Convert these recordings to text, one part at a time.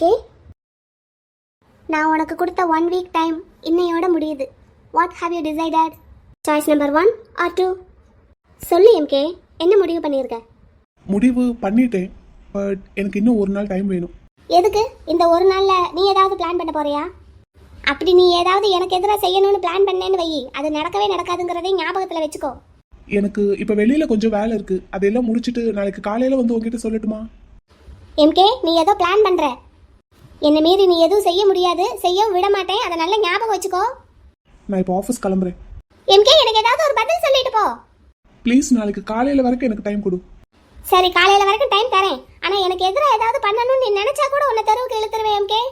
MK, நான் உனக்கு கொடுத்த 1 வீக் டைம் இன்னையோட முடியுது. What have you decided? Choice number 1 or 2? சொல்லு எம்கே, என்ன முடிவு பண்ணியிருக்க? முடிவு பண்ணிட்டேன், பட் எனக்கு இன்னும் ஒரு நாள் டைம் வேணும். எதுக்கு? இந்த ஒரு நாளில் நீ ஏதாவது பிளான் பண்ண போறியா? அப்படி நீ ஏதாவது எனக்கு எதிராக செய்யணும்னு பிளான் பண்ணேன்னு வை, அது நடக்கவே நடக்காதுங்கிறதை ஞாபகத்தில் வச்சுக்கோ. எனக்கு இப்போ வெளியில் கொஞ்சம் வேலை இருக்குது, அதையெல்லாம் முடிச்சுட்டு நாளைக்கு காலையில் வந்து உங்ககிட்ட சொல்லட்டுமா? எம்கே, நீ ஏதோ பிளான் பண்ணுற. என்னை மீறி நீ எதுவும் செய்ய முடியாது, செய்யவும் விட மாட்டேன், அதை நல்ல ஞாபகம் வச்சுக்கோ. நான் இப்போ ஆஃபீஸ் கிளம்புறேன். எம்கே, எனக்கு ஏதாவது ஒரு பதில் சொல்லிட்டு போ. ப்ளீஸ், நாளைக்கு காலையில் வரைக்கும் எனக்கு டைம் கொடு. சரி, காலையில் வரைக்கும் டைம் தரேன். ஆனால் எனக்கு எதிராக ஏதாவது பண்ணணும்னு நீ நினைச்சா கூட உன்னை தெருவுக்கு இழுத்துருவேன் எம்கே.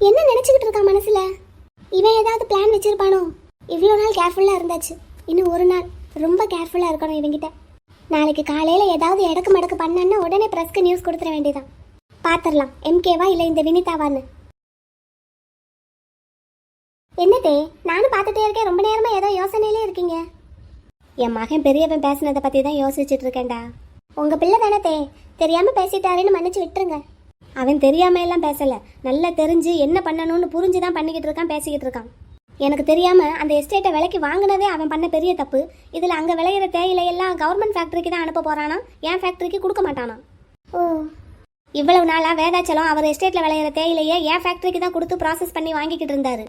என்ன நினைச்சுக்கிட்டு இருக்கான் மனசுல? இவன் ஏதாவது பிளான் வச்சிருப்பானோ? இவ்வளோ நாள் கேர்ஃபுல்லாக இருந்தாச்சு, இன்னும் ஒரு நாள் ரொம்ப கேர்ஃபுல்லாக இருக்கணும் இவங்கிட்ட. நாளைக்கு காலையில் ஏதாவது எடக்கு மடக்கு பண்ணான்னா உடனே ப்ரெஸ்க்கு நியூஸ் கொடுத்துட வேண்டியதான். பார்த்துடலாம் எம்கேவா இல்லை இந்த வினிதாவான்னு. என்னதே, நானும் பார்த்துட்டே இருக்கேன், ரொம்ப நேரமாக ஏதோ யோசனையிலே இருக்கீங்க. என் மகன் பெரியவன் பேசினதை பற்றி தான் யோசிச்சுட்டு இருக்கேன்டா. உங்கள் பிள்ளை தானே, தெரியாமல் பேசிட்டாருன்னு மன்னிச்சு விட்டுருங்க. அவன் தெரியாம எல்லாம் பேசலை, நல்லா தெரிஞ்சு என்ன பண்ணணும்னு புரிஞ்சு தான் பண்ணிக்கிட்டு இருக்கான், பேசிக்கிட்டு இருக்கான். எனக்கு தெரியாமல் அந்த எஸ்டேட்டை விலைக்கு வாங்கினதே அவன் பண்ண பெரிய தப்பு. இதில் அங்கே விளையிற தேயிலையெல்லாம் கவர்மெண்ட் ஃபேக்ட்ரிக்கு தான் அனுப்ப போகிறானா, என் ஃபேக்ட்ரிக்கு கொடுக்க மாட்டானா? ஓ, இவ்வளவு நாளாக வேதாச்சலம் அவர் எஸ்டேட்டில் விளையிற தேயிலையை என் ஃபேக்ட்ரிக்கு தான் கொடுத்து ப்ராசஸ் பண்ணி வாங்கிக்கிட்டு இருந்தாரு.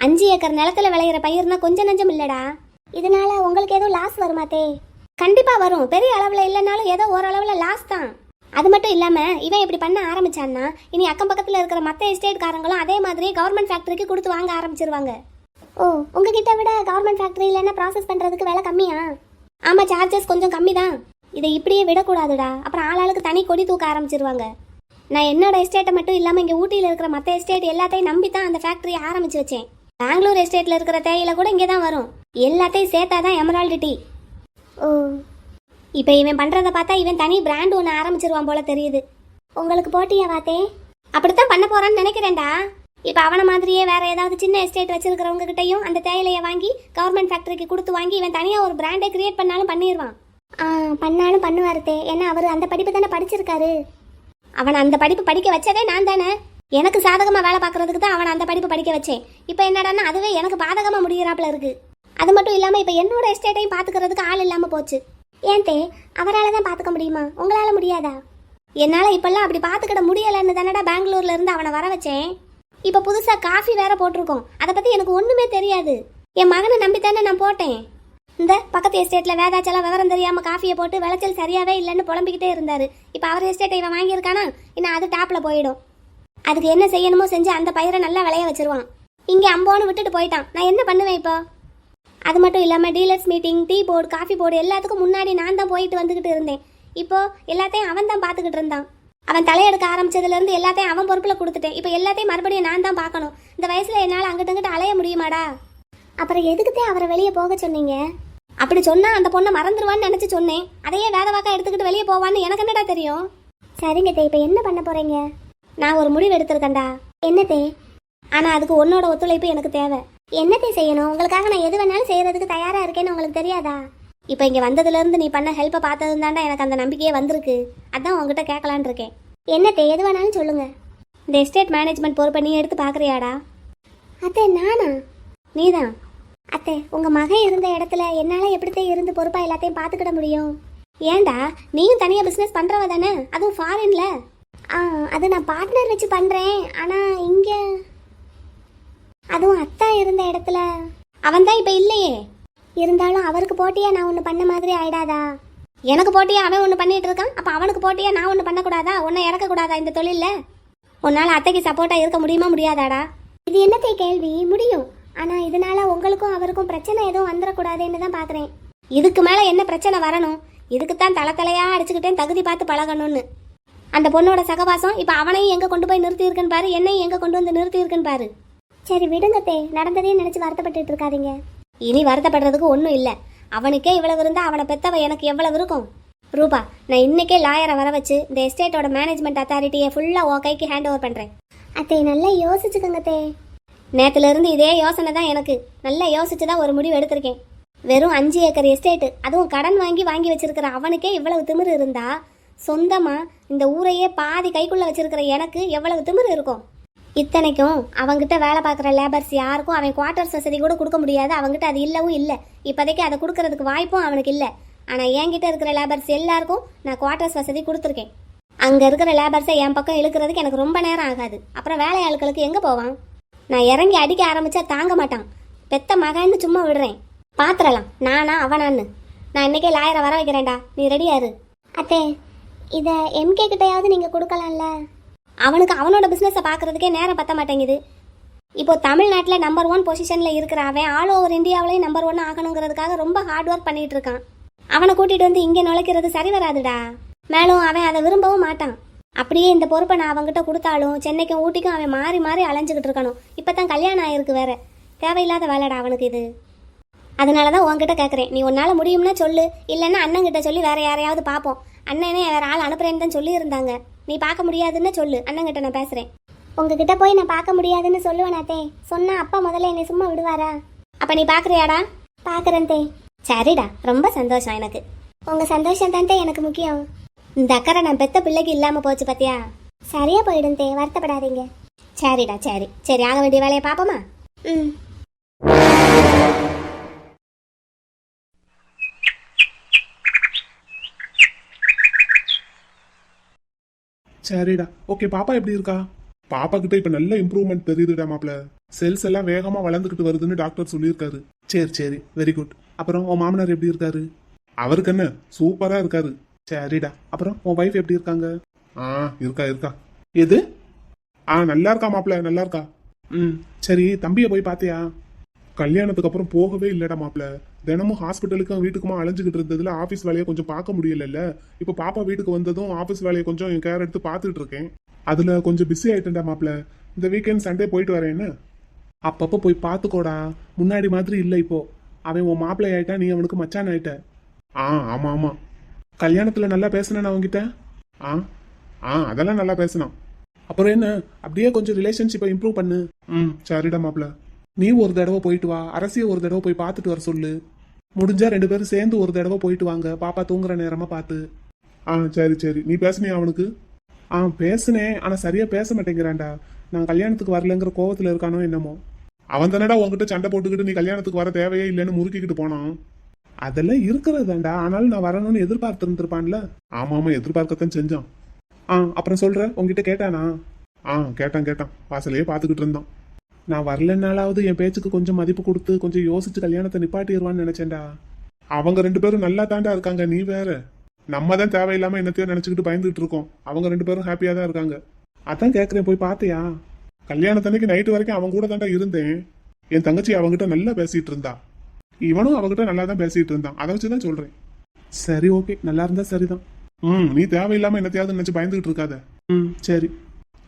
5 ஏக்கர் நிலத்தில் விளையிற பயிர்னா கொஞ்சம் நஞ்சம் இல்லைடா. இதனால உங்களுக்கு ஏதோ லாஸ் வருமாத்தே? கண்டிப்பாக வரும், பெரிய அளவில் இல்லைனாலும் ஏதோ ஓரளவில் லாஸ் தான். அது மட்டும் இல்லாமல் இவன் இப்படி பண்ண ஆரம்பிச்சான்னா இனி அக்கம் பக்கத்தில் இருக்கிற மற்ற எஸ்டேட்காரங்களும் அதே மாதிரி கவர்மெண்ட் ஃபேக்ட்ரிக்கு கொடுத்து வாங்க ஆரம்பிச்சிருவாங்க. ஓ, உங்ககிட்ட விட கவர்மெண்ட் ஃபேக்ட்ரியில் என்ன ப்ராசஸ் பண்ணுறதுக்கு விலை கம்மியா? ஆமாம், சார்ஜஸ் கொஞ்சம் கம்மி தான். இதை இப்படியே விடக்கூடாதுடா, அப்புறம் ஆளாளுக்கு தனி கொடி தூக்க ஆரம்பிச்சிருவாங்க. நான் என்னோட எஸ்டேட்டை மட்டும் இல்லாமல் இங்கே ஊட்டியில் இருக்கிற மற்ற எஸ்டேட் எல்லாத்தையும் நம்பி தான் அந்த ஃபேக்ட்ரியை ஆரம்பிச்சு வச்சேன். பெங்களூர் எஸ்டேட்டில் இருக்கிற தேயிலை கூட இங்கே தான் வரும். எல்லாத்தையும் சேர்த்தா தான் எமரால்டு டீ. ஓ, இப்போ இவன் பண்ணுறதை பார்த்தா இவன் தனி பிராண்ட் ஒன்று ஆரம்பிச்சிருவான் போல தெரியுது. உங்களுக்கு போட்டியா வாத்தே? அப்படித்தான் பண்ண போறான்னு நினைக்கிறேன்டா. இப்போ அவனை மாதிரியே வேற ஏதாவது சின்ன எஸ்டேட் வச்சிருக்கிறவங்க கிட்டையும் அந்த தேயிலையை வாங்கி கவர்மெண்ட் ஃபேக்டரிக்கு கொடுத்து வாங்கி இவன் தனியாக ஒரு பிராண்டை கிரியேட் பண்ணாலும் பண்ணிடுவான். பண்ணாலும் பண்ணுவாருத்தே, ஏன்னா அவர் அந்த படிப்பு தானே படிச்சிருக்காரு. அவனை அந்த படிப்பு படிக்க வச்சதே நான் தானே. எனக்கு சாதகமாக வேலை பார்க்கறதுக்கு தான் அவனை அந்த படிப்பு படிக்க வச்சேன். இப்போ என்னடான்னா அதுவே எனக்கு பாதகமாக முடிகிறாப்புல இருக்கு. அது மட்டும் இல்லாமல் இப்போ என்னோட எஸ்டேட்டையும் பார்த்துக்கிறதுக்கு ஆள் இல்லாமல் போச்சு. ஏன்தே, அவரால் தான் பார்த்துக்க முடியுமா, உங்களால் முடியாதா? என்னால் இப்பெல்லாம் அப்படி பார்த்துக்கிட முடியலைன்னு தானடா பெங்களூர்ல இருந்து அவனை வர வச்சேன். இப்போ புதுசாக காஃபி வேற போட்டிருக்கோம், அதை பற்றி எனக்கு ஒன்றுமே தெரியாது. என் மகனை நம்பித்தானே நான் போட்டேன். இந்த பக்கத்து எஸ்டேட்டில் வேதாச்சலம் விவரம் தெரியாமல் காஃபியை போட்டு விளைச்சல் சரியாவே இல்லைன்னு புலம்பிக்கிட்டே இருந்தார். இப்போ அவர் எஸ்டேட்டை இவன் வாங்கியிருக்கானா, இன்னும் அது டாப்பில் போயிடும். அதுக்கு என்ன செய்யணுமோ செஞ்சு அந்த பயிரை நல்லா விளைய வச்சிருவான். இங்கே அம்போன்னு விட்டுட்டு போயிட்டான், நான் என்ன பண்ணுவேன் இப்போ? அது மட்டும் இல்லாமல் dealers meeting, tea board, coffee board எல்லாத்துக்கும் முன்னாடி நான் தான் போயிட்டு வந்துக்கிட்டு இருந்தேன். இப்போ எல்லாத்தையும் அவன் தான் பார்த்துக்கிட்டு இருந்தான். அவன் தலையெடுக்க ஆரம்பிச்சதுலேருந்து எல்லாத்தையும் அவன் பொறுப்பில் கொடுத்துட்டேன். இப்போ எல்லாத்தையும் மறுபடியும் நான் தான் பார்க்கணும். இந்த வயசில் என்னால் அங்கிட்ட அலைய முடியுமாடா? அப்புறம் எதுக்குத்தே அவரை வெளியே போக சொன்னீங்க? அப்படி சொன்னால் அந்த பொண்ணை மறந்துடுவான்னு நினச்சி சொன்னேன். அதையே வேத வாக்கா எடுத்துக்கிட்டு வெளியே போவான்னு எனக்கு என்னடா தெரியும்? சரிங்க தே, இப்போ என்ன பண்ண போகிறீங்க? நான் ஒரு முடிவு எடுத்திருக்கேன்டா. என்னத்தே? ஆனால் அதுக்கு உன்னோட ஒத்துழைப்பு எனக்கு தேவை. என்னத்தை செய்யணும்? உங்களுக்காக நான் எது வேணாலும் செய்யறதுக்கு தயாரா இருக்கேன்னு உங்களுக்கு தெரியாதா? இப்போ இங்கே வந்ததுலேருந்து நீ பண்ண ஹெல்ப்பை பார்த்ததும் தாண்டா எனக்கு அந்த நம்பிக்கையே வந்திருக்கு. அதான் உங்ககிட்ட கேட்கலான் இருக்கேன். என்னத்தை, எது வேணாலும் சொல்லுங்க. இந்த எஸ்டேட் மேனேஜ்மெண்ட் பொறுப்பை நீ எடுத்து பார்க்குறியாடா? அத்தை, நானா? நீதான். அத்தை, உங்கள் மகன் இருந்த இடத்துல என்னால் எப்படித்தே இருந்து பொறுப்பாக எல்லாத்தையும் பார்த்துக்கிட முடியும்? ஏண்டா, நீயும் தனியாக பிஸ்னஸ் பண்ணுறவ தானே, அதுவும் ஃபாரின்ல. அது நான் பார்ட்னர் வச்சு பண்ணுறேன். ஆனால் இங்கே அதுவும் அத்தா இருந்த இடத்துல அவன் தான் இப்போ இல்லையே. இருந்தாலும் அவருக்கு போட்டியா நான் ஒன்று பண்ண மாதிரி ஆயிடாதா? எனக்கு போட்டியா அவன் ஒன்று பண்ணிட்டு இருக்கான், அப்போ அவனுக்கு போட்டியா நான் ஒன்று பண்ணக்கூடாதா? ஒன்றை இறக்கக்கூடாதா இந்த தொழிலில்? உன்னால் அத்தைக்கு சப்போர்ட்டாக இருக்க முடியுமா முடியாதாடா? இது என்னத்தை கேள்வி? முடியும். ஆனால் இதனால உங்களுக்கும் அவருக்கும் பிரச்சனை எதுவும் வந்துடக்கூடாதுன்னு தான் பார்க்குறேன். இதுக்கு மேலே என்ன பிரச்சனை வரணும்? இதுக்குத்தான் தலையாக அடிச்சுக்கிட்டேன் தகுதி பார்த்து பழகணும்னு. அந்த பொண்ணோட சகவாசம் இப்போ அவனையும் எங்கே கொண்டு போய் நிறுத்தி இருக்குன்னு பாரு, என்னையும் எங்கே கொண்டு வந்து நிறுத்தி இருக்குன்னு பாரு. சரி விடுங்கத்தே, நடந்ததே நினைச்சு வருத்தப்பட்டு இருக்காதீங்க. இனி வருத்தப்படுறதுக்கு ஒன்றும் இல்லை. அவனுக்கே இவ்வளவு இருந்தா அவனை பெத்தவ எனக்கு எவ்வளவு இருக்கும்? ரூபா, நான் இன்னைக்கே லாயரை வர வச்சு இந்த எஸ்டேட்டோட மேனேஜ்மெண்ட் அத்தாரிட்டியை ஃபுல்லாக ஓ கைக்கு ஹேண்ட் ஓவர் பண்ணுறேன். அத்தை, நல்லா யோசிச்சுக்கோங்கத்தே. நேற்றுலேருந்து இதே யோசனை தான் எனக்கு. நல்லா யோசிச்சு தான் ஒரு முடிவு எடுத்திருக்கேன். வெறும் 5 ஏக்கர் எஸ்டேட்டு, அதுவும் கடன் வாங்கி வச்சிருக்கிற அவனுக்கே இவ்வளவு திமிரு இருந்தா சொந்தமாக இந்த ஊரையே பாதி கைக்குள்ளே வச்சிருக்கிற எனக்கு எவ்வளவு திமிரு இருக்கும். இத்தனைக்கும் அவங்கிட்ட வேலை பார்க்குற லேபர்ஸ் யாருக்கும் அவன் குவார்ட்டர்ஸ் வசதி கூட கொடுக்க முடியாது. அவங்ககிட்ட அது இல்லவும் இல்லை. இப்போதைக்கு அதை கொடுக்கறதுக்கு வாய்ப்பும் அவனுக்கு இல்லை. ஆனால் என்கிட்ட இருக்கிற லேபர்ஸ் எல்லாருக்கும் நான் குவார்ட்டர்ஸ் வசதி கொடுத்துருக்கேன். அங்கே இருக்கிற லேபர்ஸை என் பக்கம் இழுக்கிறதுக்கு எனக்கு ரொம்ப நேரம் ஆகாது. அப்புறம் வேலையாட்களுக்கு எங்கே போவான்? நான் இறங்கி அடிக்க ஆரம்பித்தா தாங்க மாட்டான். பெத்த மகன்னு சும்மா விடுறேன். பாத்திரலாம் நானா அவனான்னு. நான் இன்னைக்கே லாயரை வர வைக்கிறேன்டா, நீ ரெடியாரு. அத்தே, இதை எம்கே கிட்டையாவது நீங்கள் கொடுக்கலாம்ல? அவனுக்கு அவனோட பிஸ்னஸை பார்க்குறதுக்கே நேரம் பத்த மாட்டேங்குது. இப்போ தமிழ்நாட்டில் நம்பர் 1 பொசிஷனில் இருக்கிற அவன் ஆல் ஓவர் இந்தியாவிலையும் நம்பர் 1 ஆகணுங்கிறதுக்காக ரொம்ப ஹார்ட் ஒர்க் பண்ணிட்டு இருக்கான். அவனை கூட்டிகிட்டு வந்து இங்கே நுழைக்கிறது சரி வராதுடா. மேலும் அவன் அதை விரும்பவும் மாட்டான். அப்படியே இந்த பொறுப்பை நான் அவங்ககிட்ட கொடுத்தாலும் சென்னைக்கும் ஊட்டிக்கும் அவன் மாறி மாறி அலைஞ்சிக்கிட்டு இருக்கணும். இப்போ தான் கல்யாணம் ஆயிருக்கு வேற. தேவையில்லாத வேலைடா அவனுக்கு இது. அதனால தான் உன்கிட்ட கேட்குறேன். நீ உன்னால் முடியும்னா சொல்லு, இல்லைன்னா அண்ணங்கிட்ட சொல்லி வேற யாரையாவது பார்ப்போம். அண்ணனே வேற ஆள் அனுப்புறேன்னு தான் சொல்லியிருந்தாங்க. நீ பார்க்க முடியாதுன்னு சொல்லு, அண்ணங்கிட்ட நான் பேசுகிறேன். உங்ககிட்ட போய் நான் பார்க்க முடியாதுன்னு சொல்லுவேனாத்தே. சொன்னால் அப்பா முதல்ல என்னை சும்மா விடுவாரா? அப்போ நீ பார்க்குறியாடா? பார்க்குறேன் தே. சரிடா, ரொம்ப சந்தோஷம். எனக்கு உங்கள் சந்தோஷம் தான் தே எனக்கு முக்கியம். இந்த அக்கறை நான் பெத்த பிள்ளைக்கு இல்லாமல் போச்சு பார்த்தியா? சரியா போயிடும் தே, வருத்தப்படாதீங்க. சரிடா, சரி சரி, ஆக வேண்டிய வேலையை பார்ப்போமா? ம். சரிடா, ஓகே. பாப்பா எப்படி இருக்கா? பாப்பா கிட்ட இப்ப நல்ல இம்ப்ரூவ்மெண்ட் தெரியுதுடா மாப்ள. செல்ஸ் எல்லாம் வேகமா வளர்ந்துகிட்டு வருதுன்னு டாக்டர் சொல்லியிருக்காரு. சரி சரி, வெரி குட். அப்புறம் உன் மாமனார் எப்படி இருக்காரு? அவருக்கு என்ன, சூப்பரா இருக்காரு. சரிடா. அப்புறம் உன் வைஃப் எப்படி இருக்காங்க? இருக்கா. எது? நல்லா இருக்கா மாப்ள, நல்லா இருக்கா. ம், சரி. தம்பியை போய் பாத்தியா? கல்யாணத்துக்கு அப்புறம் போகவே இல்லடா மாப்ள. தினமும் ஹாஸ்பிட்டலுக்கும் வீட்டுக்குமா அலைஞ்சுக்கிட்டு இருந்ததுல ஆஃபீஸ் வேலையை கொஞ்சம் பார்க்க முடியல. இப்போ பாப்பா வீட்டுக்கு வந்ததும் ஆஃபீஸ் வேலையை கொஞ்சம் என் கேர் எடுத்து பார்த்துட்டு இருக்கேன். அதுல கொஞ்சம் பிஸி ஆயிட்டேன்டா மாப்ள. இந்த வீக்கெண்ட் சண்டே போயிட்டு வரேன்னு. அப்பப்போ போய் பார்த்துக்கோடா. முன்னாடி மாதிரி இல்லை இப்போ. அவன் உன் மாப்பிள்ளை ஆயிட்டா, நீ அவனுக்கு மச்சான் ஆயிட்ட. ஆமா ஆமா. கல்யாணத்துல நல்லா பேசினேன் அவன்கிட்ட. அதெல்லாம் நல்லா பேசினான். அப்புறம் என்ன, அப்படியே கொஞ்சம் ரிலேஷன்ஷிப்பை இம்ப்ரூவ் பண்ணு. சரிடா மாப்ள. நீ ஒரு தடவை போயிட்டு வா. அரசியை ஒரு தடவை போய் பார்த்துட்டு வர சொல்லு. முடிஞ்சா 2 பேரும் சேர்ந்து ஒரு தடவை போயிட்டு வாங்க, பாப்பா தூங்குற நேரமா பார்த்து. சரி சரி. நீ பேசுனியா அவனுக்கு? பேசுனேன். ஆனா சரியா பேச மாட்டேங்கிறான்டா. நான் கல்யாணத்துக்கு வரலங்கிற கோவத்துல இருக்கானோ என்னமோ. அவன் தானடா உங்ககிட்ட சண்டை போட்டுக்கிட்டு நீ கல்யாணத்துக்கு வர தேவையே இல்லைன்னு முறுக்கிக்கிட்டு போனான். அதெல்லாம் இருக்கிறதாண்டா. ஆனாலும் நான் வரணும்னு எதிர்பார்த்து இருந்திருப்பான்ல. ஆமா, எதிர்பார்க்கத்தான் செஞ்சான். அப்புறம் சொல்ற, உங்ககிட்ட கேட்டானா? கேட்டான். வாசலையே பார்த்துக்கிட்டு இருந்தான். நான் வரலனாலாவது என் பேச்சுக்கு கொஞ்சம் மதிப்பு கொடுத்து கொஞ்சம் யோசிச்சு கல்யாணத்தை நிப்பாட்டிடுவான்னு நினைச்சேன்டா. அவங்க 2 பேரும் நல்லா தாண்டா இருக்காங்க. நீ வேற. நம்ம தான் தேவையில்லாம என்னத்தையோ நினைச்சுக்கிட்டு பயந்துட்டு இருக்கோம். அவங்க 2 பேரும் ஹாப்பியா தான் இருக்காங்க. அதான் கேட்கறேன், போய் பார்த்தியா? கல்யாணத்தன்னைக்கு நைட்டு வரைக்கும் அவங்க கூட தாண்டா இருந்தேன். என் தங்கச்சி அவங்ககிட்ட நல்லா பேசிட்டு இருந்தா. இவனும் அவங்ககிட்ட நல்லா தான் பேசிட்டு இருந்தான். அதை வச்சுதான் சொல்றேன். சரி, ஓகே. நல்லா இருந்தா சரிதான். நீ தேவையில்லாம என்னத்தையாவது நினைச்சு பயந்துகிட்டு இருக்காத. சரி.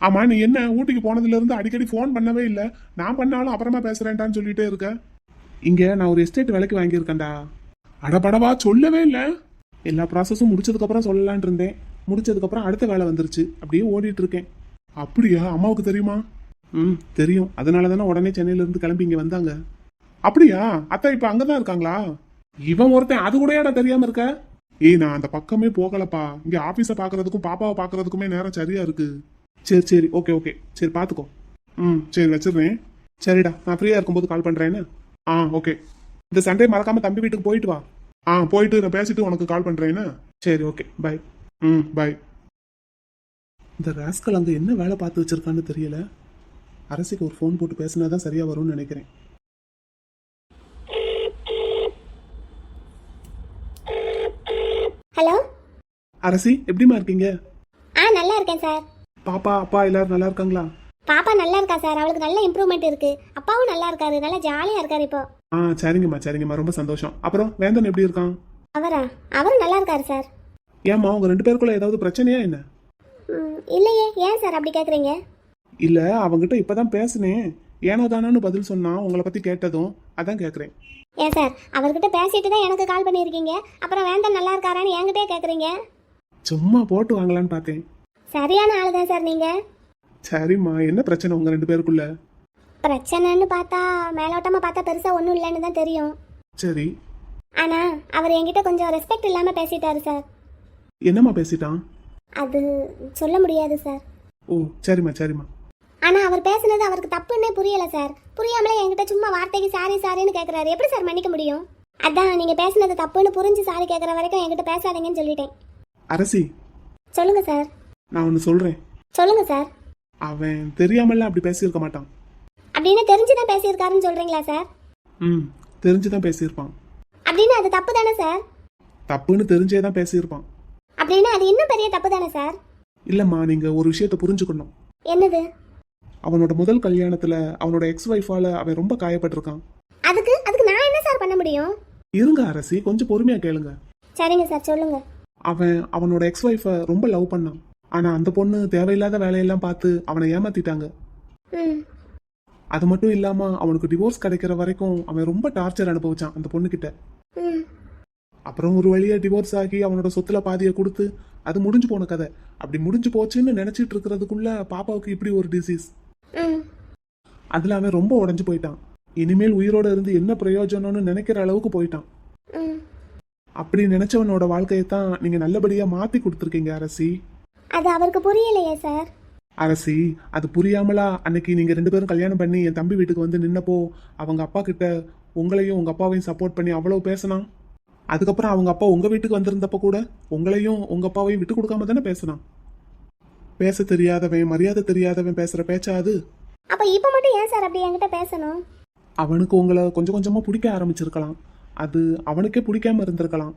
ஆமா, நீ என்ன ஊட்டிக்கு போனதுல இருந்து அடிக்கடி போன் பண்ணவே இல்லை. நான் பண்ணாலும் அப்புறமா பேசுறேன்டான்னு சொல்லிட்டே இருக்க. இங்க நான் ஒரு எஸ்டேட் விலைக்கு வாங்கியிருக்கேன்டா. அடபடவா, சொல்லவே இல்லை. எல்லா ப்ராசஸும் முடிச்சதுக்கு அப்புறம் சொல்லலான் இருந்தேன். முடிச்சதுக்கு அப்புறம் அடுத்த வேலை வந்துருச்சு. அப்படியே ஓடிட்டு இருக்கேன். அப்படியா? அம்மாவுக்கு தெரியுமா? தெரியும். அதனால தானே உடனே சென்னையில இருந்து கிளம்பி இங்க வந்தாங்க. அப்படியா? அத்தா இப்ப அங்கதான் இருக்காங்களா? இவன் ஒருத்தன் அது கூட தெரியாம இருக்க. நான் அந்த பக்கமே போகலப்பா. இங்க ஆபீஸ பாக்குறதுக்கும் பாப்பாவை பாக்குறதுக்குமே நேரம் சரியா இருக்கு. சரி, ஓகே. சரி, பாத்துக்கோ. சரி, வச்சிடுறேன். சரிடா, நான் ஃப்ரீயா இருக்கும்போது கால் பண்றேன்னு. ஓகே. இந்த சண்டே மறக்காம தம்பி வீட்டுக்கு போயிட்டு வா. போயிட்டு நான் பேசிட்டு உனக்கு கால் பண்றேன்னு. சரி, ஓகே, பை. பை. இந்த ராஸ்கல் அங்க என்ன வேலை பார்த்து வச்சிருக்கான்னு தெரியல. அரசிக்கு ஒரு ஃபோன் போட்டு பேசினாதான் சரியா வரும்னு நினைக்கிறேன். ஹலோ அரசி, எப்படிமா இருக்கீங்க? நல்லா இருக்கேன் சார். பாப்பா, அப்பா எல்லாரும் நல்லா இருக்காங்களா? பாப்பா நல்லா இருக்கா சார். அவளுக்கு நல்ல இம்ப்ரூவ்மெண்ட் இருக்கு. அப்பாவும் நல்லா இருக்காரு. நல்லா ஜாலியா இருக்காரு இப்போ. சரிங்கம்மா, ரொம்ப சந்தோஷம். அப்புறம் வேந்தன் எப்படி இருக்கான்? அவரும் நல்லா இருக்காரு சார். ஏம்மா, உங்க 2 பேருக்குள்ள ஏதாவது பிரச்சனையா என்ன? இல்லையே. ஏன் சார் அப்படி கேக்குறீங்க? இல்ல, அவங்கிட்ட இப்பதான் பேசினேன். ஏனோ தானோன்னு பதில் சொன்னா. உங்களை பத்தி கேட்டதும் அதான் கேக்குறேன். ஏன் சார், அவர்கிட்ட பேசிட்டு தான் எனக்கு கால் பண்ணியிருக்கீங்க. அப்புறம் வேந்தன் நல்லா இருக்காரான்னு என்கிட்டே கேக்குறீங்க. சும்மா போட்டு வாங்கலான்னு பார்த்தேன். சரியான ஆளு தான் சார் நீங்க. சரிம்மா, என்ன பிரச்சனை உங்க 2 பேருக்குள்ள? பிரச்சனைன்னு பார்த்தா மேலோட்டமா பார்த்தா பெருசா ஒன்றும் இல்லைன்னு தான் தெரியும். சரி. ஆனா அவர் என்கிட்ட கொஞ்சம் ரெஸ்பெக்ட் இல்லாம பேசிட்டாரு சார். என்னம்மா பேசிட்டான்? அது சொல்ல முடியாது சார். ஓ சரிம்மா சரிம்மா. ஆனால் அவர் பேசுனது அவருக்கு தப்புன்னே புரியலை சார். புரியாமலே என்கிட்ட சும்மா வார்த்தைக்கு சாரி சாரின்னு கேட்குறாரு. எப்படி சார் மன்னிக்க முடியும்? அதான் நீங்கள் பேசுனது தப்புன்னு புரிஞ்சு சாரி கேட்குற வரைக்கும் என்கிட்ட பேசாதீங்கன்னு சொல்லிட்டேன். அரசி, சொல்லுங்கள் சார். நான் ஒன்று சொல்கிறேன். சொல்லுங்கள் சார். அவன் தெரியாமலாம் அப்படி பேசியிருக்க மாட்டான். அப்படின்னு தெரிஞ்சு தான் பேசியிருக்காருன்னு சொல்கிறீங்களா சார்? ம், தெரிஞ்சு தான் பேசியிருப்பான். அப்படின்னு அது தப்பு தானே சார்? தப்புன்னு தெரிஞ்சே தான் பேசியிருப்பான். அப்படின்னு அது இன்னும் பெரிய தப்பு தானே சார்? இல்லைம்மா, நீங்கள் ஒரு விஷயத்தை புரிஞ்சுக்கணும். என்னது? அவனோட முதல் கல்யாணத்தில் அவனோட எக்ஸ் ஒய்ஃபால் அவன் ரொம்ப காயப்பட்டிருக்கான். அதுக்கு அதுக்கு நான் என்ன சார் பண்ண முடியும்? இருங்க அரசி, கொஞ்சம் பொறுமையாக கேளுங்க. சரிங்க சார், சொல்லுங்க. அவனோட எக்ஸ் ஒய்ஃபை ரொம்ப லவ் பண்ணான். ஆனால் அந்த பொண்ணு தேவையில்லாத வேலையெல்லாம் பார்த்து அவனை ஏமாத்திட்டாங்க. ம். அது மட்டும் இல்லாமல் அவனுக்கு டிவோர்ஸ் கிடைக்கிற வரைக்கும் அவன் ரொம்ப டார்ச்சர் அனுபவிச்சான் அந்த பொண்ணுக்கிட்ட. ம். அப்புறம் ஒரு வழியா டிவோர்ஸ் ஆகி அவனோட சொத்துல பாதியை கொடுத்து அது முடிஞ்சு போன கதை. அப்படி முடிஞ்சு போச்சுன்னு நினைச்சிட்டு இருக்கிறதுக்குள்ள பாப்பாவுக்கு இப்படி ஒரு டிசீஸ். ம். அதுல அவன் ரொம்ப உடைஞ்சு போயிட்டான். இனிமேல் உயிரோட இருந்து என்ன பிரயோஜனம்னு நினைக்கிற அளவுக்கு போயிட்டான். ம். அப்படி நினைச்சவனோட வாழ்க்கையை தான் நீங்க நல்லபடியா மாத்தி கொடுத்துருக்கீங்க அரசி. அது அவருக்கு புரியலையே சார். அரசி, அது புரியாமலா அன்னைக்கு நீங்க 2 பேரும் கல்யாணம் பண்ணி என் தம்பி வீட்டுக்கு வந்து நின்னப்போ அவங்க அப்பா கிட்ட உங்களையும் உங்க அப்பாவையும் சப்போர்ட் பண்ணி அவ்வளவு பேசினான். அதுக்கப்புறம் அவங்க அப்பா உங்க வீட்டுக்கு வந்திருந்தப்ப கூட உங்களையும் உங்க அப்பாவையும் விட்டு கொடுக்காம தானே பேசினான். பேச தெரியாதவன், மரியாதை தெரியாதவன் பேசுற பேச்சா அது? அப்ப இப்ப மட்டும் ஏன் சார் அப்படி என்கிட்ட பேசணும்? அவனுக்கு உங்களை கொஞ்சம் கொஞ்சமா பிடிக்க ஆரம்பிச்சிருக்கலாம். அது அவனுக்கே பிடிக்காம இருந்திருக்கலாம்.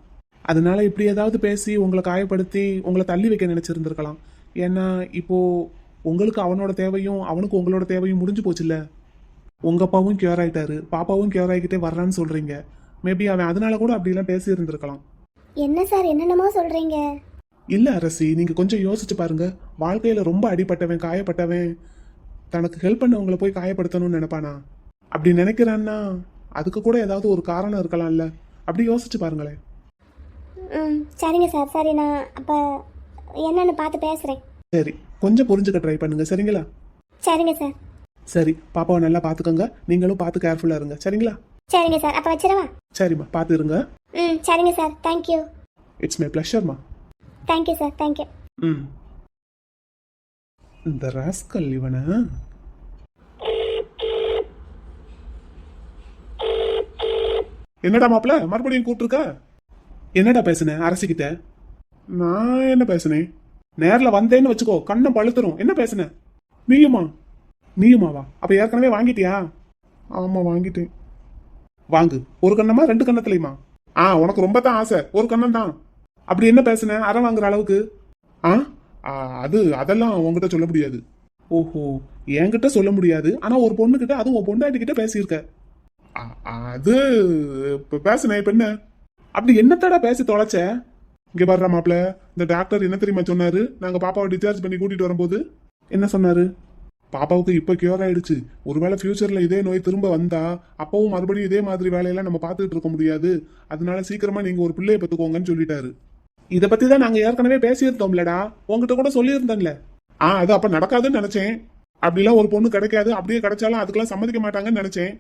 அதனால இப்படி ஏதாவது பேசி உங்களை காயப்படுத்தி உங்களை தள்ளி வைக்க நினைச்சிருந்திருக்கலாம். ஏன்னா இப்போ உங்களுக்கு அவனோட தேவையும் அவனுக்கு உங்களோட தேவையும் முடிஞ்சு போச்சுல்ல. உங்க அப்பாவும் கியூர் ஆயிட்டாரு, பாப்பாவும் கியூர் ஆகிக்கிட்டே வர்றான்னு சொல்றீங்க. மேபி அவன் அதனால கூட அப்படிலாம் பேசி இருந்திருக்கலாம். என்ன சார் என்னென்னமோ சொல்றீங்க? இல்ல அரசி, நீங்க கொஞ்சம் யோசிச்சு பாருங்க. வாழ்க்கையில ரொம்ப அடிபட்டவன், காயப்பட்டவன் தனக்கு ஹெல்ப் பண்ணவங்களை போய் காயப்படுத்தணும்னு நினைப்பானா? அப்படி நினைக்கிறான்னா அதுக்கு கூட ஏதாவது ஒரு காரணம் இருக்கலாம்ல. அப்படி யோசிச்சு பாருங்களேன். ம். சரிங்க சார், சரி, நான் அப்போ என்னன்னு பார்த்து பேசுகிறேன். சரி, கொஞ்சம் புரிஞ்சுக்க ட்ரை பண்ணுங்க, சரிங்களா? சரிங்க சார். சரி, பாப்பாவை நல்லா பார்த்துக்கோங்க. நீங்களும் பார்த்து கேர்ஃபுல்லாக இருங்க, சரிங்களா? சரிங்க சார், அப்போ வச்சிடவா? சரிம்மா, பார்த்து இருங்க. ம். சரிங்க சார், தேங்க்யூ. இட்ஸ் மை ப்ளஷர்மா. Thank you sir, thank you. ம். இந்த ராஸ்கல் இவனை. என்னடா மாப்பிள்ள மறுபடியும் கூப்பிட்டுருக்க? என்னடா பேசுனேன் அரசிக்கிட்ட? நான் என்ன பேசுனேன்? நேர்ல வந்தேன்னு வச்சுக்கோ, கண்ணை பழுத்துரும். என்ன பேசுன? நீயுமாவா? அப்ப ஏற்கனவே வாங்கிட்டியா? ஆமா வாங்கிட்டேன். வாங்கு. ஒரு கண்ணமா 2 கண்ணத்துலயுமா? உனக்கு ரொம்ப தான் ஆசை, ஒரு கண்ணம் தான். அப்படி என்ன பேசுன அரை வாங்குற அளவுக்கு? அதெல்லாம் உங்ககிட்ட சொல்ல முடியாது. ஓஹோ, என்கிட்ட சொல்ல முடியாது. ஆனா ஒரு பொண்ணுகிட்ட, அதுவும் உன் பொண்டாட்டிக்கிட்ட பேசியிருக்க. அது பேசுனேன். இப்ப என்ன? அப்படி என்னத்தடா பேசி தொலைச்ச? இங்க பாரு மாப்ள, இந்த டாக்டர் என்ன தெரியுமா சொன்னாரு? நாங்க பாப்பாவை டிஸ்சார்ஜ் பண்ணி கூட்டிட்டு வரும்போது என்ன சொன்னாரு? பாப்பாவுக்கு இப்ப கியூர் ஆயிடுச்சு. ஒருவேளை ஃபியூச்சர்ல இதே நோய் திரும்ப வந்தா அப்பவும் மறுபடியும் இதே மாதிரி வேலையெல்லாம் நம்ம பார்த்துட்டு இருக்க முடியாது. அதனால சீக்கிரமா நீங்க ஒரு பிள்ளைய பெத்துக்கோங்கன்னு சொல்லிட்டாரு. இத பத்தி தான் நாங்க ஏற்கனவே பேசியிருந்தோம்லடா, உங்ககிட்ட கூட சொல்லியிருந்தேன்ல. அது அப்ப நடக்காதுன்னு நினைச்சேன். அப்படிலாம் ஒரு பொண்ணு கிடைக்காது, அப்படியே கிடைச்சாலும் அதுக்கெல்லாம் சம்மதிக்க மாட்டாங்கன்னு நினைச்சேன்.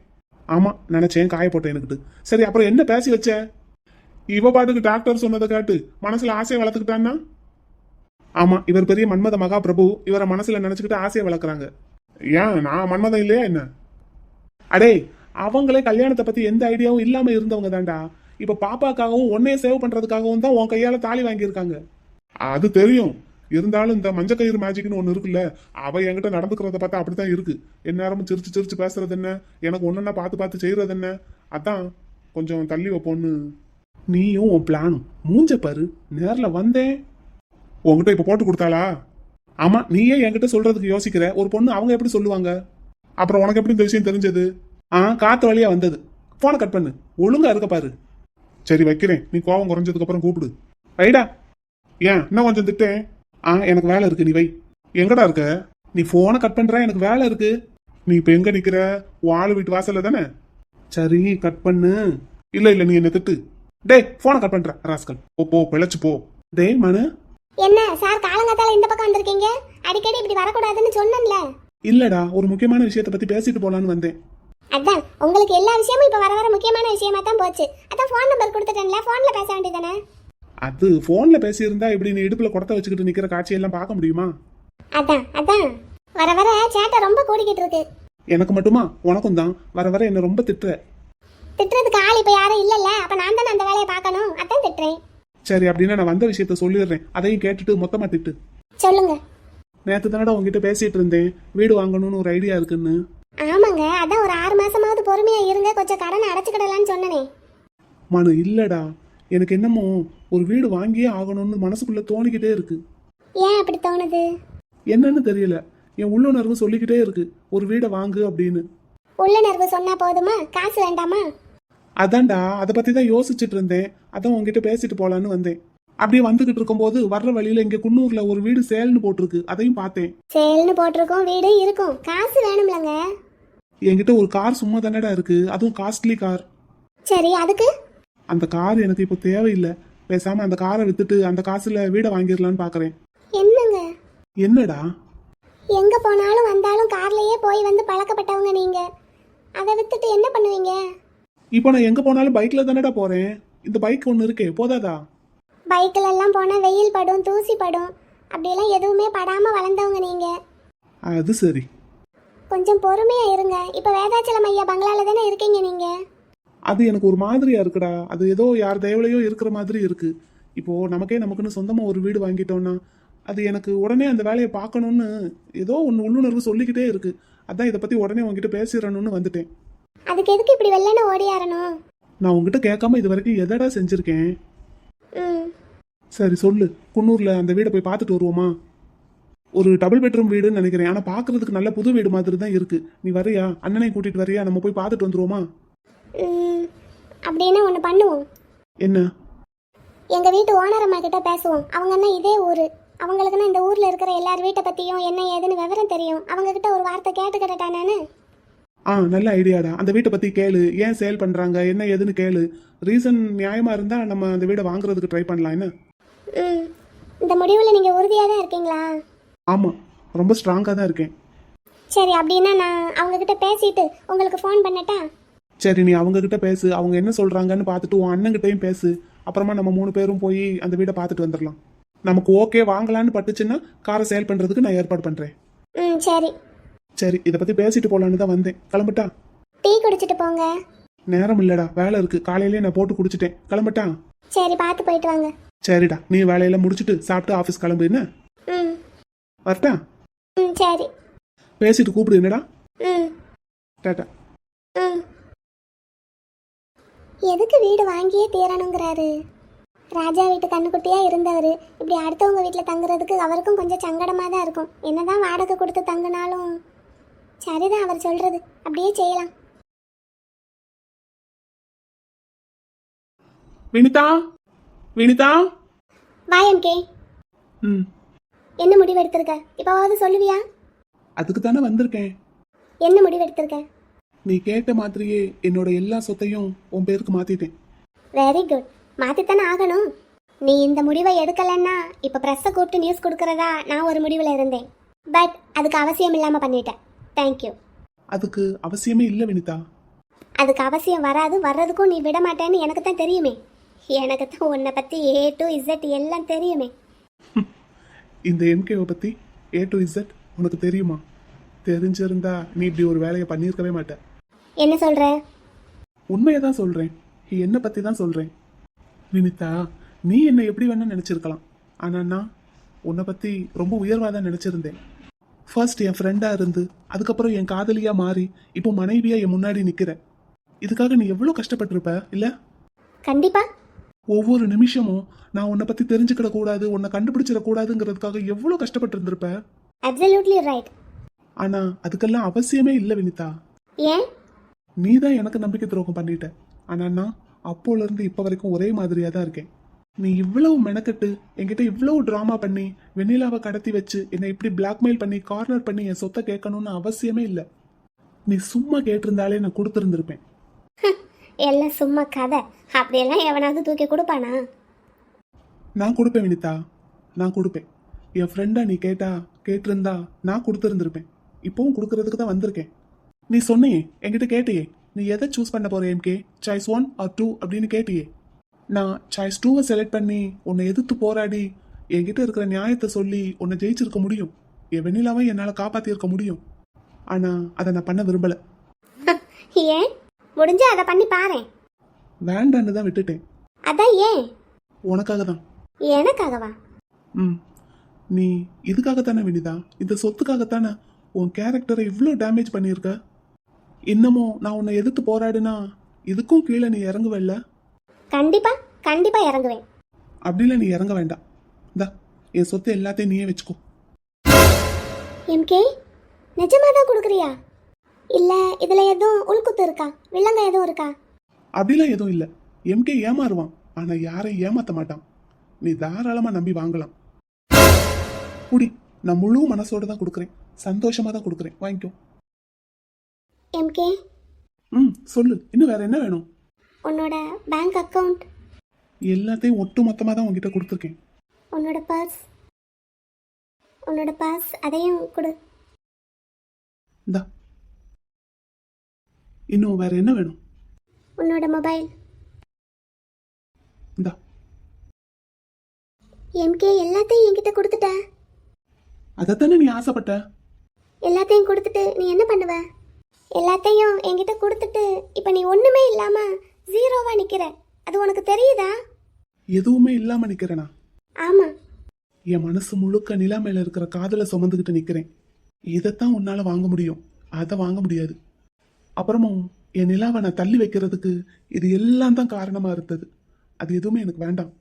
ஆமா நினைச்சேன், காயப்போட்டேன் எனக்கிட்டு. சரி, அப்புறம் என்ன பேசி வச்ச? இவ பாட்டுக்கு டாக்டர் சொன்னதை காட்டு மனசுல ஆசையை வளர்த்துக்கிட்டான்னா? ஆமா, இவர் பெரிய மன்மத மகா பிரபு. இவரை மனசுல நினைச்சுக்கிட்டு ஆசையை வளர்க்குறாங்க. ஏன் நான் மன்மதம் இல்லையா என்ன? அடே, அவங்களே கல்யாணத்தை பத்தி எந்த ஐடியாவும் இல்லாம இருந்தவங்க தான்டா. இப்ப பாப்பாக்காகவும் உன்னைய சேவ் பண்றதுக்காகவும் தான் உன் கையால தாலி வாங்கியிருக்காங்க. அது தெரியும். இருந்தாலும் இந்த மஞ்ச கயிறு மேஜிக்னு ஒண்ணு இருக்குல்ல, அவ என்கிட்ட நடந்துக்கிறத பார்த்தா அப்படித்தான் இருக்கு. எந்நேரமும் சிரிச்சு சிரிச்சு பேசுறது என்ன, எனக்கு ஒன்னொன்னா பார்த்து பார்த்து செய்யறது என்ன, அதான் கொஞ்சம் தள்ளி வைப்போன்னு. நீயும் உன் பிளானும் மூஞ்ச பாரு. நேர்ல வந்தேன். உங்ககிட்ட இப்ப போட்டு கொடுத்தாளா? ஆமா, நீயே என்கிட்ட சொல்றதுக்கு யோசிக்கிற. ஒரு பொண்ணு அவங்க எப்படி சொல்லுவாங்க? அப்புறம் உனக்கு எப்படி இந்த விஷயம் தெரிஞ்சது? காத்து வழியா வந்தது. போனை கட் பண்ணு, ஒழுங்கா இருக்க பாரு. சரி வைக்கிறேன், நீ கோவம் குறைஞ்சதுக்கு அப்புறம் கூப்பிடு. வைடா. ஏன் இன்னும் கொஞ்சம் திட்டேன்? எனக்கு வேலை இருக்கு, நீ வை. எங்கடா இருக்க? நீ போனை கட் பண்ற, எனக்கு வேலை இருக்கு. நீ இப்ப எங்க நிக்கிற? வாழு வீட்டு வாசல்ல தானே? சரி கட் பண்ணு. இல்ல நீ என்ன திட்டு. டேய், போனை கட் பண்ற ராஸ்கல். போ பிழைச்சு போ. டேய் மனு. என்ன சார் காலங்காத்தால இந்த பக்கம் வந்திருக்கீங்க? அடிக்கடி இப்படி வரக்கூடாதுன்னு சொன்னேன்ல. இல்லடா, ஒரு முக்கியமான விஷயத்தை பத்தி பேசிட்டு போலான்னு வந்தேன். அதான் உங்களுக்கு எல்லா விஷயமும் இப்ப வர வர முக்கியமான விஷயமா தான் போச்சு. அதான் போன் நம்பர் கொடுத்துட்டேன்ல, போன்ல பேச வேண்டியதானே? அது போன்ல பேசியிருந்தா இப்படி நீ இடுப்புல குடத்தை வச்சுக்கிட்டு நிக்கிற காட்சியெல்லாம் பார்க்க முடியுமா? அதான் வர வர சேட்டை ரொம்ப கூடிக்கிட்டு இருக்கு. எனக்கு மட்டுமா? உனக்கும் தான். வர வர என்ன ரொம்ப திட்டுற. திட்டுறதுக்கு ஆள் இப்ப யாரும் இல்லல்ல, அப்ப நான் தானே அந்த வேலையை பார்க்கணும், அதான் திட்டுறேன். சரி, அப்படின்னா நான் வந்த விஷயத்த சொல்லிடுறேன், அதையும் கேட்டுட்டு மொத்தமா திட்டு. சொல்லுங்க. நேத்து தானடா உங்ககிட்ட பேசிட்டு இருந்தேன், வீடு வாங்கணும்னு ஒரு ஐடியா இருக்குன்னு. ஆமாங்க, அதான் ஒரு 6 மாசமாவது பொறுமையா இருங்க, கொஞ்சம் கடனை அடைச்சுக்கிடலான்னு சொன்னனே. மனு இல்லடா, எனக்கு என்னமோ ஒரு வீடு வாங்கியே ஆகணும்னு மனசுக்குள்ள தோணிக்கிட்டே இருக்கு. ஏன் அப்படி தோணுது? என்னன்னு தெரியல, என் உள்ளுணர்வு சொல்லிக்கிட்டே இருக்கு ஒரு வீடை வாங்கு அப்படின்னு. உள்ளுணர்வு சொன்னா போதுமா? காசு வேண்டாமா? அதான்டா, அதை பத்தி தான் யோசிச்சுட்டு இருந்தேன், அதான் உங்ககிட்ட பேசிட்டு போலான்னு வந்தேன். அப்படியே வந்துகிட்டு இருக்கும்போது வர்ற வழியில இங்க குன்னூர்ல ஒரு வீடு சேல்னு போட்டிருக்கு, அதையும் பார்த்தேன். சேல்னு போட்டிருக்கோம், வீடு இருக்கும், காசு வேணும்லங்க. என்கிட்ட ஒரு கார் சும்மா தானடா இருக்கு, அதுவும் காஸ்ட்லி கார். சரி, அதுக்கு? அந்த கார் எனக்கு இப்போ தேவையில்லை, பேசாம அந்த காரை வித்துட்டு அந்த காசுல வீடை வாங்கிடலான்னு பாக்குறேன். என்னங்க என்னடா? எங்க போனாலும் வந்தாலும் கார்லயே போய் வந்து பழக்கப்பட்டவங்க நீங்க, அதை வித்துட்டு என்ன பண்ணுவீங்க? இப்போ நான் எங்க போனாலும் பைக்ல தானடா போறேன், இந்த பைக் ஒன்று இருக்கே போதாதா? பைக்கில் எல்லாம் போனா வெயில் படும், தூசி படும், அப்படியெல்லாம் எதுவுமே படாம வளர்ந்தவங்க நீங்க. அது சரி. கொஞ்சம் பொறுமையா இருங்க. இப்ப வேதாச்சலம் ஐயா பங்களால தானே இருக்கீங்க நீங்க. அது எனக்கு ஒரு மாதிரியா இருக்குடா, அது ஏதோ யார் தயவுலையோ இருக்கிற மாதிரி இருக்கு. இப்போ நமக்குன்னு சொந்தமா ஒரு வீடு வாங்கிட்டோம்னா அது எனக்கு உடனே அந்த வேலையை பார்க்கணும்னு ஏதோ ஒன்று உள்ளுணர்வு சொல்லிக்கிட்டே இருக்கு. அதான் இதை பத்தி உடனே உங்ககிட்ட பேசிடணும்னு வந்துட்டேன். அதுக்கு எதுக்கு இப்படி வெள்ளன ஓடியாரணும்? நான் உங்ககிட்ட கேட்காம இது வரைக்கும் எதடா செஞ்சிருக்கேன்? ம், சரி சொல்லு, குன்னூர்ல அந்த வீடை போய் பார்த்துட்டு வருவோமா? ஒரு டபுள் பெட்ரூம் வீடுன்னு நினைக்கிறேன், ஆனா பாக்குறதுக்கு நல்ல புது வீடு மாதிரி தான் இருக்கு. நீ வரியா? அண்ணனை கூட்டிட்டு வரியா? நம்ம போய் பார்த்துட்டு வந்துருவோமா? ம், அப்படின்னா ஒன்று பண்ணுவோம். என்ன? எங்க வீட்டு ஓனர் அம்மா கிட்ட பேசுவோம். அவங்கன்னா இதே ஊரு, அவங்களுக்குன்னா இந்த ஊர்ல இருக்கிற எல்லார் வீட்டை பத்தியும் என்ன ஏதுன்னு விவரம் தெரியும். அவங்க கிட்ட ஒரு வார்த்தை கேட்டுக்கிட்டா நானு. நல்ல ஐடியாடா. அந்த வீட்டை பத்தி கேளு, ஏன் சேல் பண்றாங்க என்ன ஏதுன்னு கேளு. ரீசன் நியாயமா இருந்தா நம்ம அந்த வீடை வாங்குறதுக்கு ட்ரை பண்ணலாம். என்ன? ம், இந்த முடிவில் நீங்க உறுதியாக தான் இருக்கீங்களா? ஆமா, ரொம்ப ஸ்ட்ராங்கா தான் இருக்கேன். சரி, அப்படின்னா நான் அவங்க கிட்ட பேசிட்டு உங்களுக்கு ஃபோன் பண்ணட்டா? சரி, நீ அவங்க கிட்ட பேசு, அவங்க என்ன சொல்றாங்கன்னு பார்த்துட்டு உன் அண்ணன்கிட்டயும் பேசு. அப்புறமா நம்ம 3 பேரும் போய் அந்த வீடை பார்த்துட்டு வந்துடலாம். நமக்கு ஓகே வாங்கலான்னு பட்டுச்சுன்னா காரை சேல் பண்றதுக்கு நான் ஏற்பாடு பண்றேன். ம், சரி. சரி, இதை பத்தி பேசிட்டு போலான்னு தான் வந்தேன். கிளம்பட்டா? டீ குடிச்சிட்டு போங்க. நேரம் இல்லடா, வேலை இருக்கு. காலையிலேயே நான் போட்டு குடிச்சிட்டேன். கிளம்பட்டா? சரி, பார்த்து போயிட்டு வாங்க. சரிடா, நீ வேலையெல்லாம் முடிச்சுட்டு சாப்பிட்டு ஆஃபீஸ் கிளம்பு. என்ன? ம், வரட்டா? ம், சரி. பேசிட்டு கூப்பிடு. என்னடா? ம், டாட்டா. ம். எதுக்கு வீடு வாங்கியே தீரணுங்கிறாரு? ராஜா வீட்டு கண்ணுக்குட்டியா இருந்தவர் இப்படி அடுத்தவங்க வீட்டில் தங்குறதுக்கு அவருக்கும் கொஞ்சம் சங்கடமாக தான் இருக்கும். என்னதான் வாடகை கொடுத்து தங்குனாலும் சரிதான், அவர் சொல்றது அப்படியே செய்யலாம். வினிதா, வினிதா. வாயம்கே. ம், என்ன முடிவு எடுத்திருக்க? இப்போவாவது சொல்லுவியா? அதுக்கு தானே வந்திருக்கேன். என்ன முடிவு எடுத்திருக்க? நீ கேட்ட மாதிரியே என்னோட எல்லா சொத்தையும் உன் பேருக்கு மாத்திட்டேன். Very good. மாற்றித்தானே ஆகணும். நீ இந்த முடிவை எடுக்கலைன்னா இப்போ ப்ரெஸ்ஸை கூப்பிட்டு நியூஸ் கொடுக்கறதா நான் ஒரு முடிவில் இருந்தேன். பட் அதுக்கு அவசியம் இல்லாமல் பண்ணிட்டேன். தேங்க்யூ. அதுக்கு அவசியமே இல்லை வினிதா. அதுக்கு அவசியம் வராது, வர்றதுக்கும் நீ விட மாட்டேன்னு எனக்கு தான் தெரியுமே. எனக்கு தான் உன்னை பற்றி A to Z எல்லாம் தெரியுமே. இந்த எம்கேவை பத்தி A to Z உனக்கு தெரியுமா? தெரிஞ்சிருந்தா நீ இப்படி ஒரு வேலையை பண்ணியிருக்கவே மாட்ட. என்ன சொல்கிற? உண்மையை தான் சொல்றேன், என்னை பத்தி தான் சொல்றேன். வினிதா, நீ என்ன எப்படி வேணா நினைச்சிருக்கலாம், ஆனா நான் உன்னை பத்தி ரொம்ப உயர்வா தான் நினைச்சிருந்தேன். ஃபர்ஸ்ட் என் ஃப்ரெண்டா இருந்து அதுக்கப்புறம் என் காதலியா மாறி இப்போ மனைவியா என் முன்னாடி நிக்கிற. இதுக்காக நீ எவ்வளவு கஷ்டப்பட்டிருப்ப இல்ல? கண்டிப்பா. ஒவ்வொரு நிமிஷமும் நான் உன்னை பத்தி தெரிஞ்சுக்கிட கூடாது, உன்னை கண்டுபிடிச்சிட கூடாதுங்கிறதுக்காக எவ்வளவு கஷ்டப்பட்டு இருந்திருப்ப. Absolutely right. ஆனா அதுக்கெல்லாம் அவசியமே இல்லை வினிதா. ஏன்? நீ தான் எனக்கு நம்பிக்கை துரோகம் பண்ணிட்ட. ஆனா நான் அப்போல இருந்து இப்ப வரைக்கும் ஒரே மாதிரியா தான் இருக்கேன். நீ இவ்வளவு மெனக்கட்டு என்கிட்ட இவ்வளவு டிராமா பண்ணி வெண்ணிலாவை கடத்தி வச்சு என்னை இப்படி பிளாக்மெயில் பண்ணி கார்னர் பண்ணி என் சொத்தை கேட்கணும்னு அவசியமே இல்லை. நீ சும்மா கேட்டிருந்தாலே நான் கொடுத்துருந்துருப்பேன். எல்லாம் சும்மா கதை. அப்படியெல்லாம் எவனாவது தூக்கி கொடுப்பானா? நான் கொடுப்பேன் வினிதா, நான் கொடுப்பேன். என் ஃப்ரெண்டா நீ கேட்டிருந்தா நான் கொடுத்துருந்துருப்பேன். இப்பவும் கொடுக்கறதுக்கு தான் வந்திருக்கேன். நீ சொன்னியே, என்கிட்ட கேட்டியே, நீ எதை சூஸ் பண்ண போற எம்கே, சாய்ஸ் 1 or 2 அப்படின்னு கேட்டியே. நான் சாய்ஸ் 2 செலக்ட் பண்ணி உன்னை எதிர்த்து போராடி என்கிட்ட இருக்கிற நியாயத்தை சொல்லி உன்னை ஜெயிச்சிருக்க முடியும். என் வெண்ணிலாவை என்னால் காப்பாற்றிருக்க முடியும். ஆனால் அதை நான் பண்ண விரும்பலை. ஏன்? முடிஞ்சா அதை பண்ணி பாரேன். வேண்டான்னு தான் விட்டுட்டேன். அதான் ஏன்? உனக்காக தான். எனக்காகவா? ம், நீ இதுக்காகத்தானே வினிதா, இந்த சொத்துக்காகத்தானே உன் கேரக்டரை இவ்வளோ டேமேஜ் பண்ணியிருக்க. இன்னமும் நான் உன்னை எதிர்த்து போராடினா இதுக்கும் கீழே நீ இறங்குவல்ல? கண்டிப்பா கண்டிப்பா இறங்குவேன். அப்படிலாம் நீ இறங்க வேண்டாம். இந்தா என் சொத்து எல்லாத்தையும் நீயே வச்சுக்கோ. எம்கே, நிஜமா தான் கொடுக்குறியா? இல்ல இதுல எதுவும் உள்குத்து இருக்கா, வில்லங்க எதுவும் இருக்கா? அப்படிலாம் எதுவும் இல்லை. எம்கே ஏமாறுவான், ஆனால் யாரையும் ஏமாற்ற மாட்டான். நீ தாராளமாக நம்பி வாங்கலாம். குடி, நான் முழு மனசோட தான் கொடுக்குறேன், சந்தோஷமாக தான் கொடுக்குறேன், வாங்கிக்கோ. எம்கே, ம், சொல்லு, இன்னும் வேற என்ன வேணும்? உன்னோட பேங்க் அக்கவுண்ட், எல்லாத்தையும் ஒட்டு மொத்தமாக தான் உங்ககிட்ட கொடுத்துருக்கேன். உன்னோட பர்ஸ் அதையும் கொடு. இந்தா, இன்னும் வேற என்ன வேணும்? உன்னோட மொபைல். இந்தா. எம்கே, எல்லாத்தையும் என்கிட்ட கொடுத்துட்ட. அதைத்தானே நீ ஆசைப்பட்ட. எல்லாத்தையும் கொடுத்துட்டு நீ என்ன பண்ணுவ? எல்லாத்தையும் என்கிட்ட கொடுத்துட்டு இப்ப நீ ஒண்ணுமே இல்லாம ஜீரோவா நிக்கிற. அது உனக்கு தெரியுதா? எதுவுமே இல்லாம நிக்கிறேனா? ஆமா. என் மனசு முழுக்க நிலா மேல இருக்கிற காதலை சுமந்துக்கிட்டு நிக்கிறேன். இதைத்தான் உன்னால வாங்க முடியும், அதை வாங்க முடியாது. அப்புறமும் என் நிலாவை நான் தள்ளி வைக்கிறதுக்கு இது எல்லாம் தான் காரணமா இருந்தது. அது எதுவுமே எனக்கு வேண்டாம்.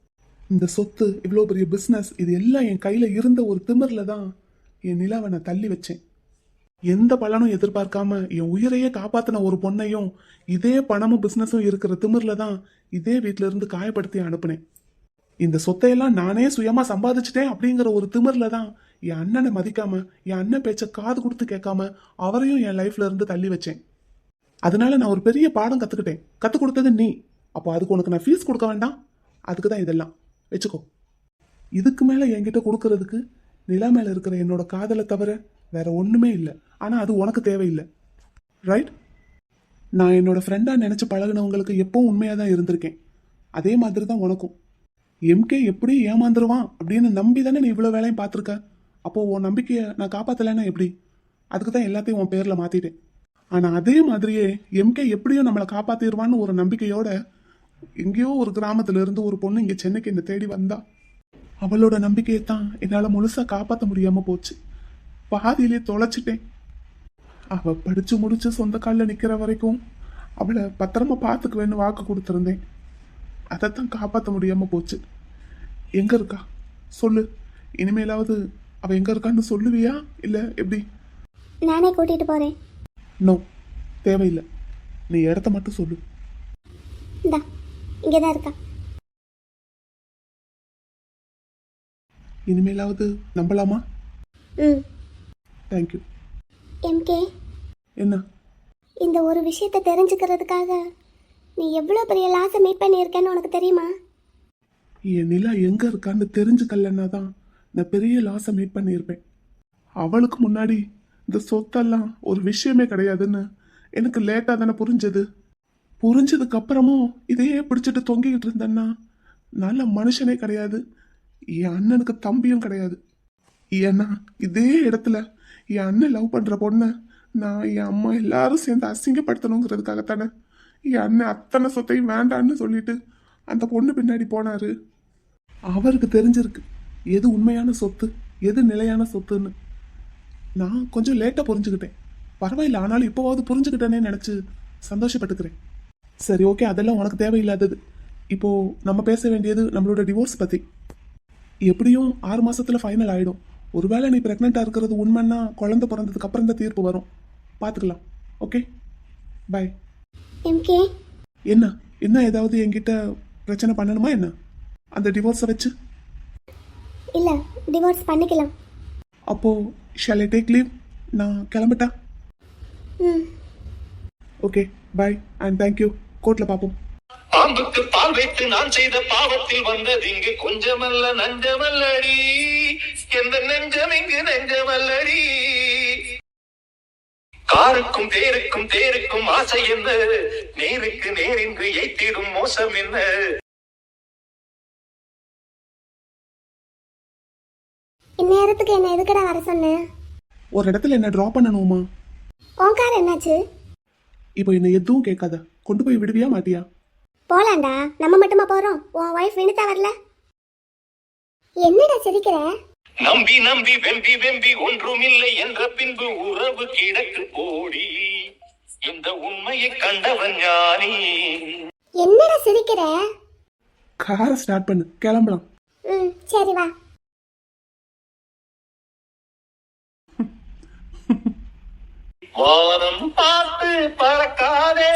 இந்த சொத்து, இவ்வளோ பெரிய பிஸ்னஸ், இது எல்லாம் என் கையில இருந்த ஒரு திமிரில் தான் என் நிலாவை நான் தள்ளி வச்சேன். எந்த பலனும் எதிர்பார்க்காம என் உயிரையே காப்பாத்தின ஒரு பொண்ணையும் இதே பணமும் பிஸ்னஸும் இருக்கிற திமிரில் தான் இதே வீட்டில இருந்து காயப்படுத்தி அனுப்புனேன். இந்த சொத்தையெல்லாம் நானே சுயமா சம்பாதிச்சிட்டேன் அப்படிங்கிற ஒரு திமிரில் தான் என் அண்ணனை மதிக்காம, என் அண்ணன் பேச்ச காது கொடுத்து கேட்காம அவரையும் என் லைஃப்ல இருந்து தள்ளி வச்சேன். அதனால நான் ஒரு பெரிய பாடம் கத்துக்கிட்டேன். கத்துக் கொடுத்தது நீ. அப்போ அதுக்கு உனக்கு நான் ஃபீஸ் கொடுக்க வேண்டாம். அதுக்கு தான் இதெல்லாம் வச்சுக்கோ. இதுக்கு மேல என்கிட்ட கொடுக்கறதுக்கு நிலா மேல இருக்கிற என்னோட காதலை தவிர வேற ஒண்ணுமே இல்லை. ஆனா அது உனக்கு தேவையில்லை, ரைட்? நான் என்னோட ஃப்ரெண்டா நினைச்சு பழகினவங்களுக்கு எப்பவும் உண்மையா தான் இருந்திருக்கேன். அதே மாதிரி தான் உனக்கும். எம்கே எப்படி ஏமாந்துருவான் அப்படின்னு நம்பி தானே நீ இவ்வளோ வேலையும் பார்த்துருக்க. அப்போ உன் நம்பிக்கையை நான் காப்பாத்தலைன்னா எப்படி? அதுக்கு தான் எல்லாத்தையும் உன் பேர்ல மாத்திட்டேன். ஆனா அதே மாதிரியே எம்கே எப்படியும் நம்மளை காப்பாத்திடுவான்னு ஒரு நம்பிக்கையோட எங்கேயோ ஒரு கிராமத்துல இருந்து ஒரு பொண்ணு இங்க சென்னைக்கு என்னை தேடி வந்தா. அவளோட நம்பிக்கையை தான் என்னால முழுசா காப்பாற்ற முடியாம போச்சு. பாதியிலே தொலைச்சிட்டேன். அவ படிச்சு முடிச்சு சொந்த காலில் நிக்கிற வரைக்கும் அவளை பத்திரமா பார்த்துக்குவேன்னு வாக்கு கொடுத்துருந்தேன். அதைத்தான் காப்பாற்ற முடியாம போச்சு. எங்க இருக்கா சொல்லு. இனிமேலாவது அவ எங்க இருக்கான்னு சொல்லுவியா இல்ல எப்படி? நானே கூட்டிட்டு போறேன். நோ, தேவையில்லை. நீ இடத்த மட்டும் சொல்லு. இந்தா, இங்கதான் இருக்கா. இனிமேலாவது நம்பலாமா? ம். தேங்க்யூ. எம்கே, என்ன? இந்த ஒரு விஷயத்தை தெரிஞ்சுக்கிறதுக்காக நீ எவ்வளோ பெரிய லாஸை மீட் பண்ணியிருக்கேன்னு உனக்கு தெரியுமா? என் நிலா எங்க இருக்கான்னு தெரிஞ்சுக்கலன்னா தான் நான் பெரிய லாஸை மீட் பண்ணியிருப்பேன். அவளுக்கு முன்னாடி இந்த சொத்தெல்லாம் ஒரு விஷயமே கிடையாதுன்னு எனக்கு லேட்டாக தானே புரிஞ்சது. புரிஞ்சதுக்கு அப்புறமும் இதையே பிடிச்சிட்டு தொங்கிக்கிட்டு இருந்தேன்னா நல்ல மனுஷனே கிடையாது, என் அண்ணனுக்கு தம்பியும் கிடையாது. ஏன்னா இதே இடத்துல என் அண்ணன் லவ் பண்ற பொண்ணை நான் என் அம்மா எல்லாரும் சேர்ந்து அசிங்கப்படுத்தணுங்கிறதுக்காகத்தானே என் அண்ணன் அத்தனை சொத்தையும் வேண்டான்னு சொல்லிட்டு அந்த பொண்ணு பின்னாடி போனாரு. அவருக்கு தெரிஞ்சிருக்கு எது உண்மையான சொத்து, எது நிலையான சொத்துன்னு. நான் கொஞ்சம் லேட்டாக புரிஞ்சுக்கிட்டேன். பரவாயில்ல, ஆனாலும் இப்போவாவது புரிஞ்சுக்கிட்டேனே நினச்சி சந்தோஷப்பட்டுக்கிறேன். சரி, ஓகே, அதெல்லாம் உனக்கு தேவையில்லாதது. இப்போ நம்ம பேச வேண்டியது நம்மளோட டிவோர்ஸ் பற்றி. எப்படியும் 6 மாசத்துல ஃபைனல் ஆகிடும். ஒருவேளை நீ ப்ரெக்னெண்ட்டாக இருக்கிறது உண்மைன்னா குழந்தை பிறந்ததுக்கு அப்புறம் தான் தீர்ப்பு வரும். பார்த்துக்கலாம். Okay, by. எம்கே, என்ன என்ன ஏதாவது என்கிட்ட பிரச்சனை பண்ணணுமா என்ன அந்த டிவோர்ஸை வச்சு? இல்லை, டிவோர்ஸ் பண்ணிக்கலாம். அப்போ ஷால் ஐ டேக் லீவ்? நான் கிளம்பிட்டா? ம். Okay, bye and thank you. கோர்ட்டில் பார்ப்போம். பாம்புக்கு பால் வைத்து நான் செய்த பாவத்தில் வந்தது இங்கு கொஞ்சமல்ல நஞ்சமல்லடி, எந்த நெஞ்சம் இங்கு நெஞ்சமல்லடி. காருக்கும் தேருக்கும் தேருக்கும் ஆசை என்ன, நேருக்கு நேரின்று எய்த்திடும் மோசம் என்ன. இந்நேரத்துக்கு என்ன எதுக்கடா வர சொன்னேன்? ஒரு இடத்துல என்ன ட்ராப் பண்ணணுமா? உன் கார் என்னாச்சு? இப்போ என்ன எதுவும் கேட்காத, கொண்டு போய் விடுவியா மாட்டியா? போலாண்டா, நம்ம மட்டுமா போறோம்? உன் ஒய்ஃப் வினிதா வரல? என்னடா சிரிக்கிற? நம்பி நம்பி வெம்பி வெம்பி ஒன்றுமில்லை என்ற பின்பு உறவு கிடக்கு போடி, இந்த உண்மையை கண்டவன் ஞானி. என்னடா சிரிக்கிற? காரை ஸ்டார்ட் பண்ணு, கிளம்பலாம். சரி வா. வானம் பார்த்து பறக்காதே,